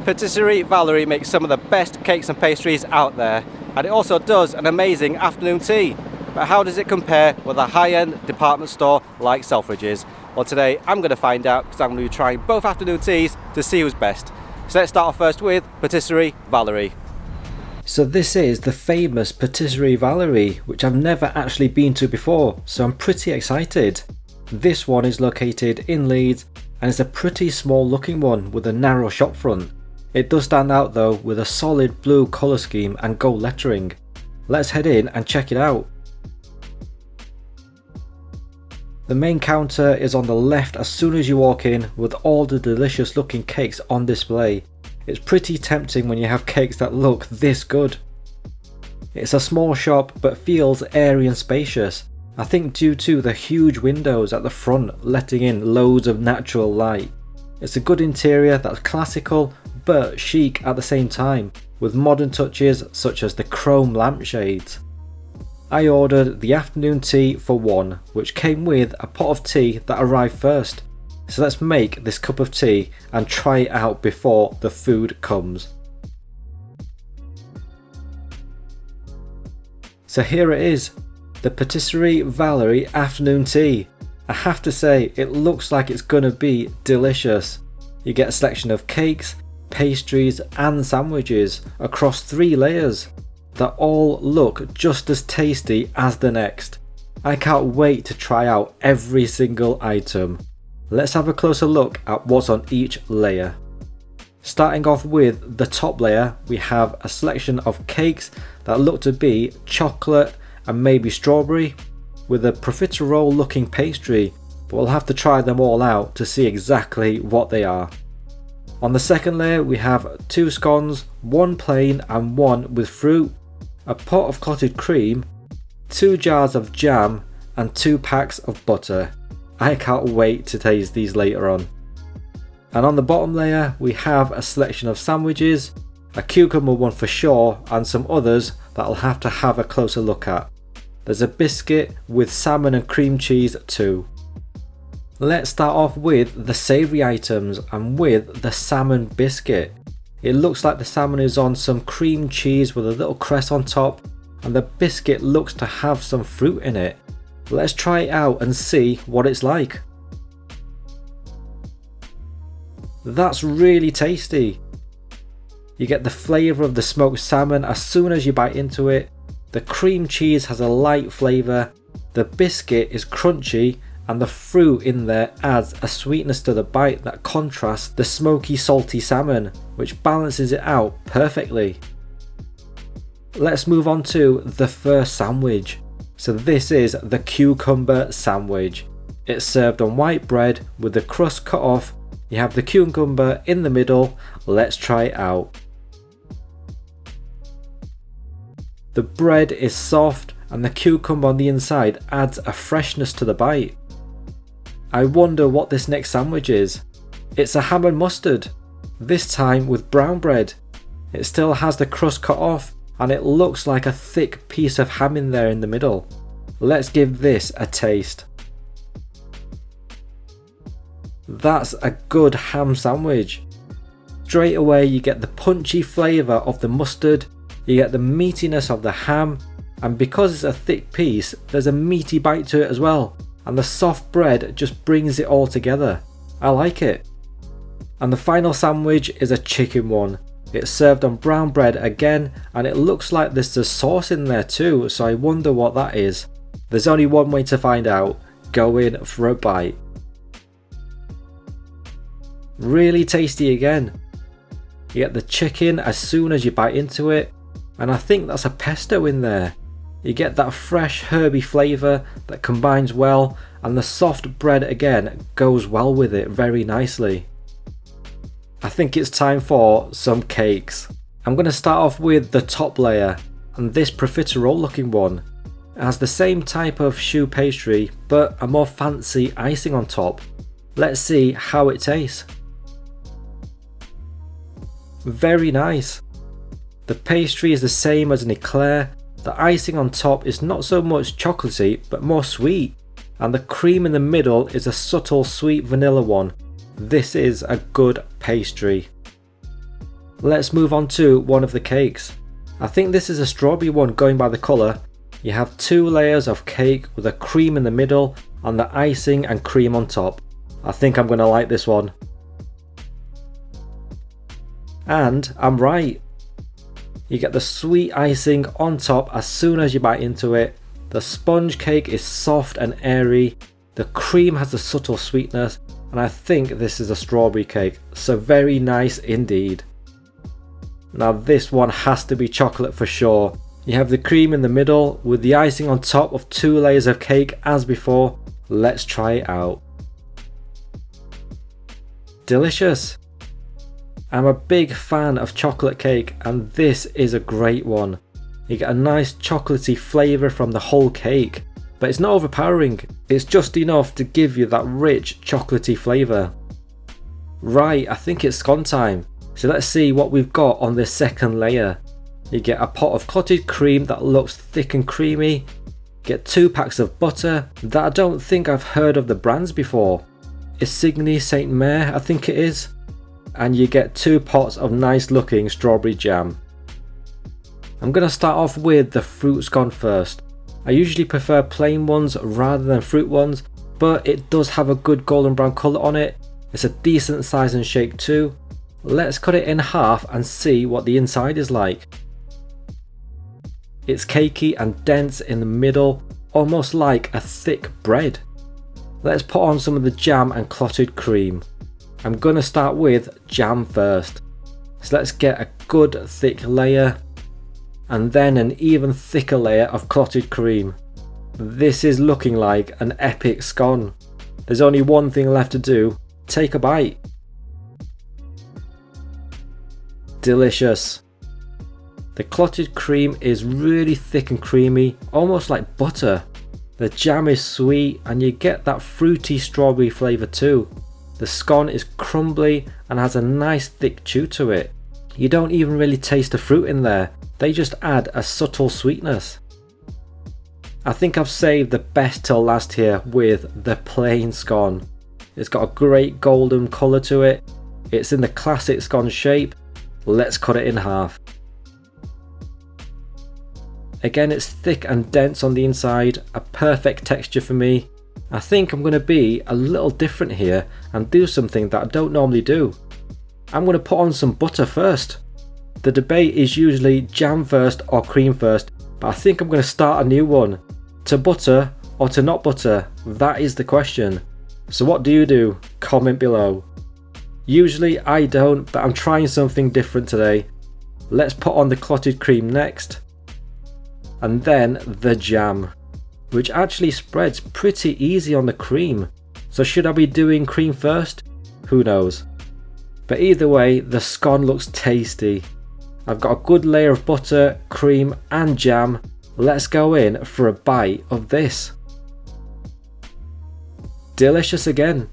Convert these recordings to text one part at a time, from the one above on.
Patisserie Valerie makes some of the best cakes and pastries out there, and it also does an amazing afternoon tea. But how does it compare with a high-end department store like Selfridges? Well, today I'm going to find out because I'm going to be trying both afternoon teas to see who's best. So let's start off first with Patisserie Valerie. So this is the famous Patisserie Valerie, which I've never actually been to before, so I'm pretty excited. This one is located in Leeds and it's a pretty small looking one with a narrow shop front. It does stand out though with a solid blue colour scheme and gold lettering. Let's head in and check it out. The main counter is on the left as soon as you walk in, with all the delicious looking cakes on display. It's pretty tempting when you have cakes that look this good. It's a small shop but feels airy and spacious, I think due to the huge windows at the front letting in loads of natural light. It's a good interior that's classical but chic at the same time, with modern touches such as the chrome lampshades. I ordered the afternoon tea for one, which came with a pot of tea that arrived first. So let's make this cup of tea and try it out before the food comes. So here it is, the Patisserie Valerie afternoon tea. I have to say, it looks like it's gonna be delicious. You get a selection of cakes, pastries and sandwiches across 3 layers that all look just as tasty as the next. I can't wait to try out every single item. Let's have a closer look at what's on each layer. Starting off with the top layer, we have a selection of cakes that look to be chocolate and maybe strawberry, with a profiterole looking pastry, but we'll have to try them all out to see exactly what they are. On the second layer we have 2 scones, 1 plain and 1 with fruit, a pot of clotted cream, 2 jars of jam and 2 packs of butter. I can't wait to taste these later on. And on the bottom layer we have a selection of sandwiches, a cucumber one for sure and some others that I'll have to have a closer look at. There's a biscuit with salmon and cream cheese too. Let's start off with the savoury items and with the salmon biscuit. It looks like the salmon is on some cream cheese with a little cress on top, and the biscuit looks to have some fruit in it. Let's try it out and see what it's like. That's really tasty. You get the flavour of the smoked salmon as soon as you bite into it. The cream cheese has a light flavour, the biscuit is crunchy, and the fruit in there adds a sweetness to the bite that contrasts the smoky salty salmon, which balances it out perfectly. Let's move on to the first sandwich. So this is the cucumber sandwich. It's served on white bread with the crust cut off. You have the cucumber in the middle. Let's try it out. The bread is soft and the cucumber on the inside adds a freshness to the bite. I wonder what this next sandwich is. It's a ham and mustard, this time with brown bread. It still has the crust cut off and it looks like a thick piece of ham in there in the middle. Let's give this a taste. That's a good ham sandwich. Straight away you get the punchy flavour of the mustard, you get the meatiness of the ham, and because it's a thick piece there's a meaty bite to it as well. And the soft bread just brings it all together. I like it. And the final sandwich is a chicken one. It's served on brown bread again, and it looks like there's a sauce in there too, so I wonder what that is. There's only one way to find out. Go in for a bite. Really tasty again. You get the chicken as soon as you bite into it, and I think that's a pesto in there. You get that fresh herby flavour that combines well, and the soft bread again goes well with it very nicely. I think it's time for some cakes. I'm going to start off with the top layer, and this profiterole looking one. It has the same type of choux pastry but a more fancy icing on top. Let's see how it tastes. Very nice. The pastry is the same as an eclair. The icing on top is not so much chocolatey but more sweet, and the cream in the middle is a subtle sweet vanilla one. This is a good pastry. Let's move on to one of the cakes. I think this is a strawberry one going by the colour. You have 2 layers of cake with a cream in the middle and the icing and cream on top. I think I'm going to like this one. And I'm right. You get the sweet icing on top as soon as you bite into it. The sponge cake is soft and airy. The cream has a subtle sweetness, and I think this is a strawberry cake, so very nice indeed. Now this one has to be chocolate for sure. You have the cream in the middle with the icing on top of 2 layers of cake as before. Let's try it out. Delicious. I'm a big fan of chocolate cake, and this is a great one. You get a nice chocolatey flavour from the whole cake, but it's not overpowering. It's just enough to give you that rich chocolatey flavour. Right, I think it's scone time. So let's see what we've got on this second layer. You get a pot of clotted cream that looks thick and creamy. Get 2 packs of butter that I don't think I've heard of the brands before. Isigny St. Mare, I think it is. And you get 2 pots of nice looking strawberry jam. I'm going to start off with the fruit scone first. I usually prefer plain ones rather than fruit ones, but it does have a good golden brown colour on it. It's a decent size and shape too. Let's cut it in half and see what the inside is like. It's cakey and dense in the middle, almost like a thick bread. Let's put on some of the jam and clotted cream. I'm going to start with jam first. So let's get a good thick layer and then an even thicker layer of clotted cream. This is looking like an epic scone. There's only one thing left to do. Take a bite. Delicious. The clotted cream is really thick and creamy, almost like butter. The jam is sweet and you get that fruity strawberry flavour too. The scone is crumbly and has a nice thick chew to it. You don't even really taste the fruit in there, they just add a subtle sweetness. I think I've saved the best till last here with the plain scone. It's got a great golden colour to it. It's in the classic scone shape. Let's cut it in half. Again, it's thick and dense on the inside, a perfect texture for me. I think I'm going to be a little different here and do something that I don't normally do. I'm going to put on some butter first. The debate is usually jam first or cream first, but I think I'm going to start a new one. To butter or to not butter? That is the question. So what do you do? Comment below. Usually I don't, but I'm trying something different today. Let's put on the clotted cream next. And then the jam, which actually spreads pretty easy on the cream. So should I be doing cream first? Who knows. But either way, the scone looks tasty. I've got a good layer of butter, cream and jam. Let's go in for a bite of this. Delicious again.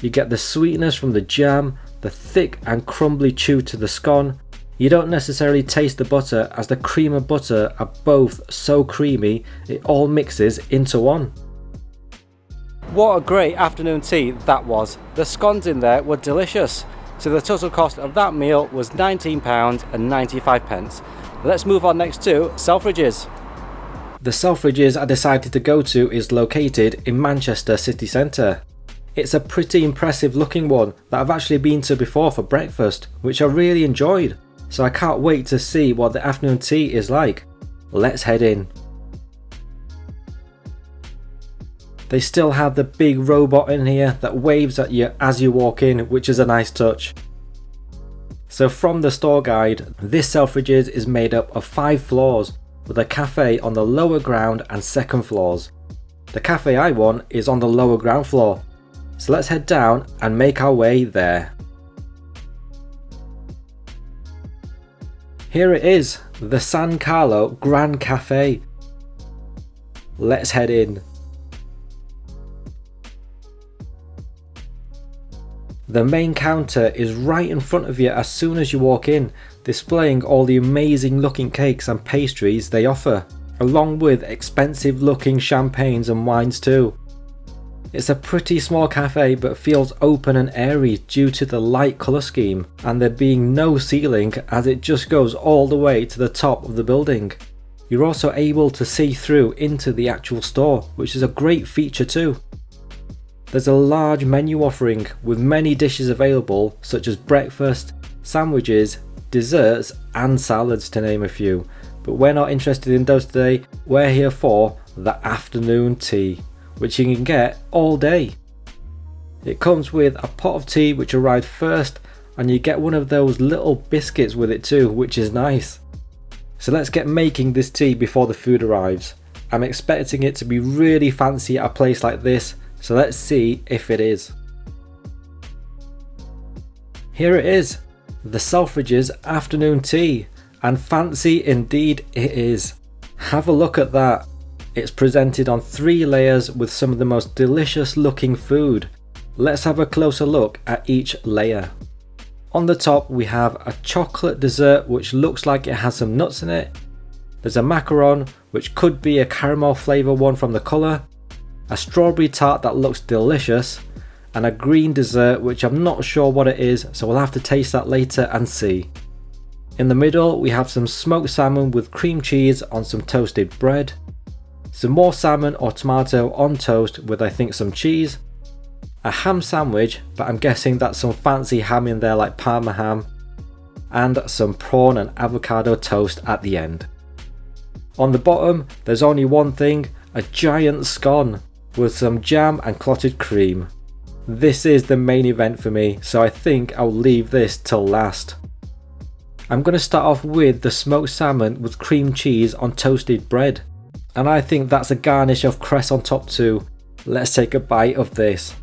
You get the sweetness from the jam, the thick and crumbly chew to the scone. You don't necessarily taste the butter as the cream and butter are both so creamy it all mixes into one. What a great afternoon tea that was. The scones in there were delicious. So the total cost of that meal was £19.95. Let's move on next to Selfridges. The Selfridges I decided to go to is located in Manchester city centre. It's a pretty impressive looking one that I've actually been to before for breakfast, which I really enjoyed. So I can't wait to see what the afternoon tea is like. Let's head in. They still have the big robot in here that waves at you as you walk in, which is a nice touch. So from the store guide, this Selfridges is made up of 5 floors with a cafe on the lower ground and second floors. The cafe I want is on the lower ground floor. So let's head down and make our way there. Here it is, the San Carlo Grand Cafe. Let's head in. The main counter is right in front of you as soon as you walk in, displaying all the amazing looking cakes and pastries they offer, along with expensive looking champagnes and wines too. It's a pretty small cafe but feels open and airy due to the light colour scheme and there being no ceiling as it just goes all the way to the top of the building. You're also able to see through into the actual store, which is a great feature too. There's a large menu offering with many dishes available such as breakfast, sandwiches, desserts and salads to name a few, but we're not interested in those today. We're here for the afternoon tea, which you can get all day. It comes with a pot of tea which arrived first, and you get one of those little biscuits with it too, which is nice. So let's get making this tea before the food arrives. I'm expecting it to be really fancy at a place like this, so let's see if it is. Here it is, the Selfridges afternoon tea, and fancy indeed it is. Have a look at that. It's presented on 3 layers with some of the most delicious looking food. Let's have a closer look at each layer. On the top we have a chocolate dessert which looks like it has some nuts in it. There's a macaron which could be a caramel flavour one from the colour. A strawberry tart that looks delicious. And a green dessert which I'm not sure what it is, so we'll have to taste that later and see. In the middle we have some smoked salmon with cream cheese on some toasted bread. Some more salmon or tomato on toast with I think some cheese. A ham sandwich, but I'm guessing that's some fancy ham in there like Parma ham. And some prawn and avocado toast at the end. On the bottom there's only one thing, a giant scone with some jam and clotted cream. This is the main event for me, so I think I'll leave this till last. I'm going to start off with the smoked salmon with cream cheese on toasted bread. And I think that's a garnish of cress on top too. Let's take a bite of this.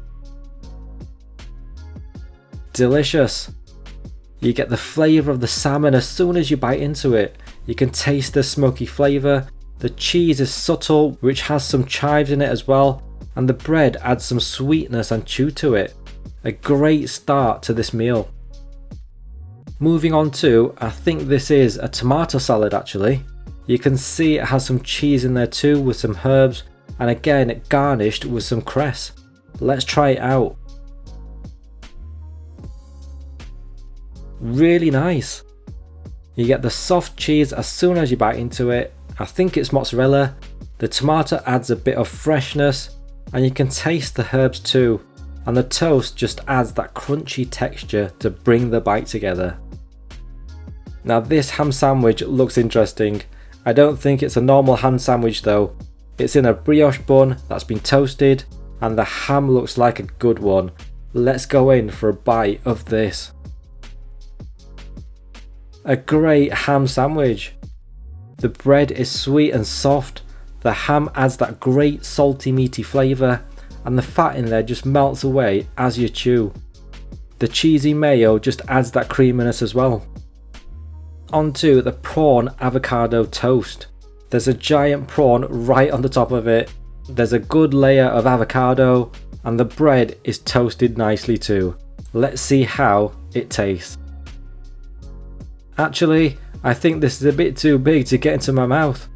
Delicious. You get the flavour of the salmon as soon as you bite into it. You can taste the smoky flavour. The cheese is subtle, which has some chives in it as well. And the bread adds some sweetness and chew to it. A great start to this meal. Moving on to, I think this is a tomato salad actually. You can see it has some cheese in there too with some herbs, and again it garnished with some cress. Let's try it out. Really nice. You get the soft cheese as soon as you bite into it. I think it's mozzarella. The tomato adds a bit of freshness, and you can taste the herbs too, and the toast just adds that crunchy texture to bring the bite together. Now this ham sandwich looks interesting. I don't think it's a normal ham sandwich though. It's in a brioche bun that's been toasted, and the ham looks like a good one. Let's go in for a bite of this. A great ham sandwich. The bread is sweet and soft. The ham adds that great salty meaty flavour, and the fat in there just melts away as you chew. The cheesy mayo just adds that creaminess as well. Onto the prawn avocado toast. There's a giant prawn right on the top of it. There's a good layer of avocado, and the bread is toasted nicely too. Let's see how it tastes. Actually, I think this is a bit too big to get into my mouth.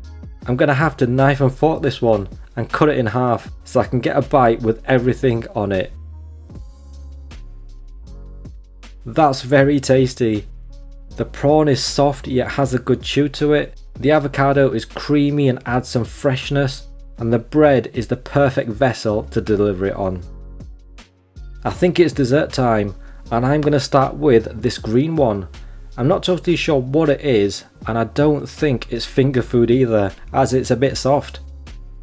I'm going to have to knife and fork this one and cut it in half so I can get a bite with everything on it. That's very tasty. The prawn is soft yet has a good chew to it. The avocado is creamy and adds some freshness, and the bread is the perfect vessel to deliver it on. I think it's dessert time, and I'm going to start with this green one. I'm not totally sure what it is, and I don't think it's finger food either, as it's a bit soft.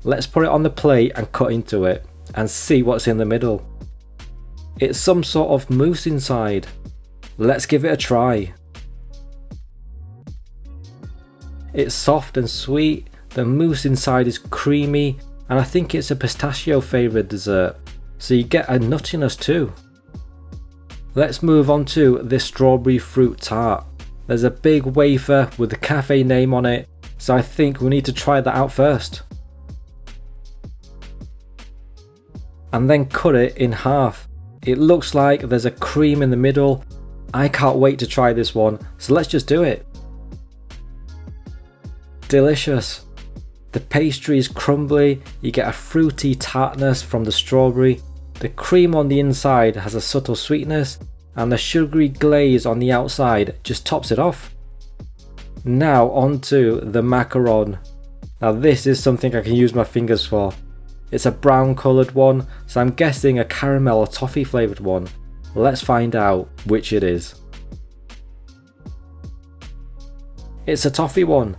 Let's put it on the plate and cut into it, and see what's in the middle. It's some sort of mousse inside. Let's give it a try. It's soft and sweet, the mousse inside is creamy, and I think it's a pistachio flavoured dessert, so you get a nuttiness too. Let's move on to this strawberry fruit tart. There's a big wafer with the cafe name on it, so I think we need to try that out first. And then cut it in half. It looks like there's a cream in the middle. I can't wait to try this one, so let's just do it. Delicious. The pastry is crumbly, you get a fruity tartness from the strawberry, the cream on the inside has a subtle sweetness, and the sugary glaze on the outside just tops it off. Now onto the macaron. Now this is something I can use my fingers for. It's a brown coloured one, so I'm guessing a caramel or toffee flavoured one. Let's find out which it is. It's a toffee one.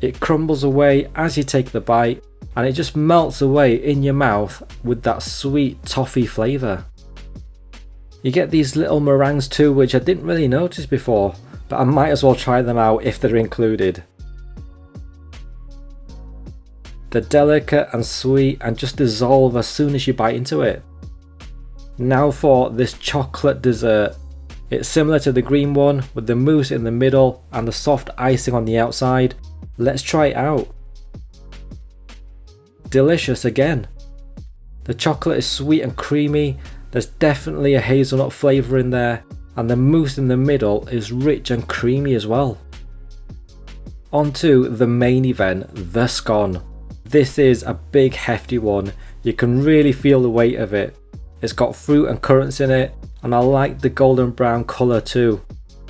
It crumbles away as you take the bite, and it just melts away in your mouth with that sweet toffee flavour. You get these little meringues too, which I didn't really notice before, but I might as well try them out if they're included. They're delicate and sweet and just dissolve as soon as you bite into it. Now for this chocolate dessert. It's similar to the green one with the mousse in the middle and the soft icing on the outside. Let's try it out. Delicious again. The chocolate is sweet and creamy, there's definitely a hazelnut flavour in there, and the mousse in the middle is rich and creamy as well. On to the main event, the scone. This is a big hefty one, you can really feel the weight of it. It's got fruit and currants in it, and I like the golden brown colour too.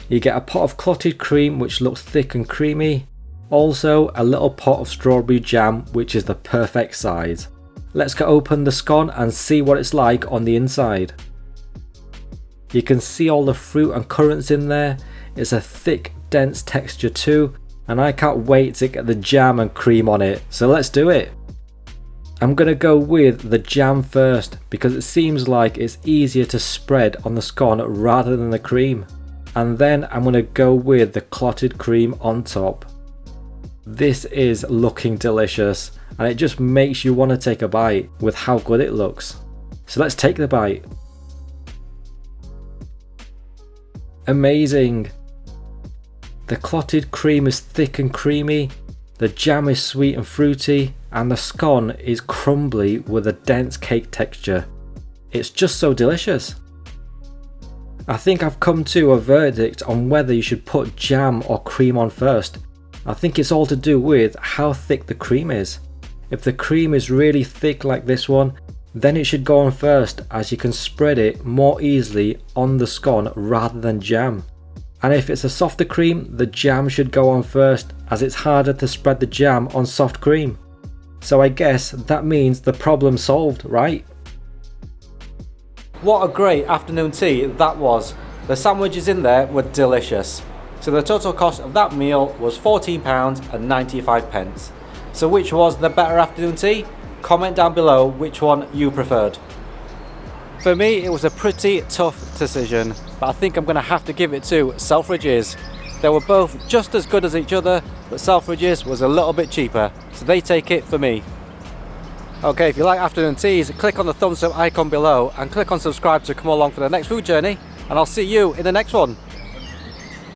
You get a pot of clotted cream which looks thick and creamy. Also a little pot of strawberry jam which is the perfect size. Let's get open the scone and see what it's like on the inside. You can see all the fruit and currants in there. It's a thick dense texture too, and I can't wait to get the jam and cream on it, so let's do it. I'm going to go with the jam first because it seems like it's easier to spread on the scone rather than the cream, and then I'm going to go with the clotted cream on top. This is looking delicious, and it just makes you want to take a bite with how good it looks. So let's take the bite. Amazing! The clotted cream is thick and creamy, the jam is sweet and fruity, and the scone is crumbly with a dense cake texture. It's just so delicious. I think I've come to a verdict on whether you should put jam or cream on first. I think it's all to do with how thick the cream is. If the cream is really thick like this one, then it should go on first as you can spread it more easily on the scone rather than jam. And if it's a softer cream, the jam should go on first as it's harder to spread the jam on soft cream. So I guess that means the problem solved, right? What a great afternoon tea that was. The sandwiches in there were delicious. So the total cost of that meal was £14.95. So which was the better afternoon tea? Comment down below which one you preferred. For me it was a pretty tough decision, but I think I'm going to have to give it to Selfridges. They were both just as good as each other, but Selfridges was a little bit cheaper, so they take it for me. Okay, if you like afternoon teas, click on the thumbs up icon below and click on subscribe to come along for the next food journey, and I'll see you in the next one.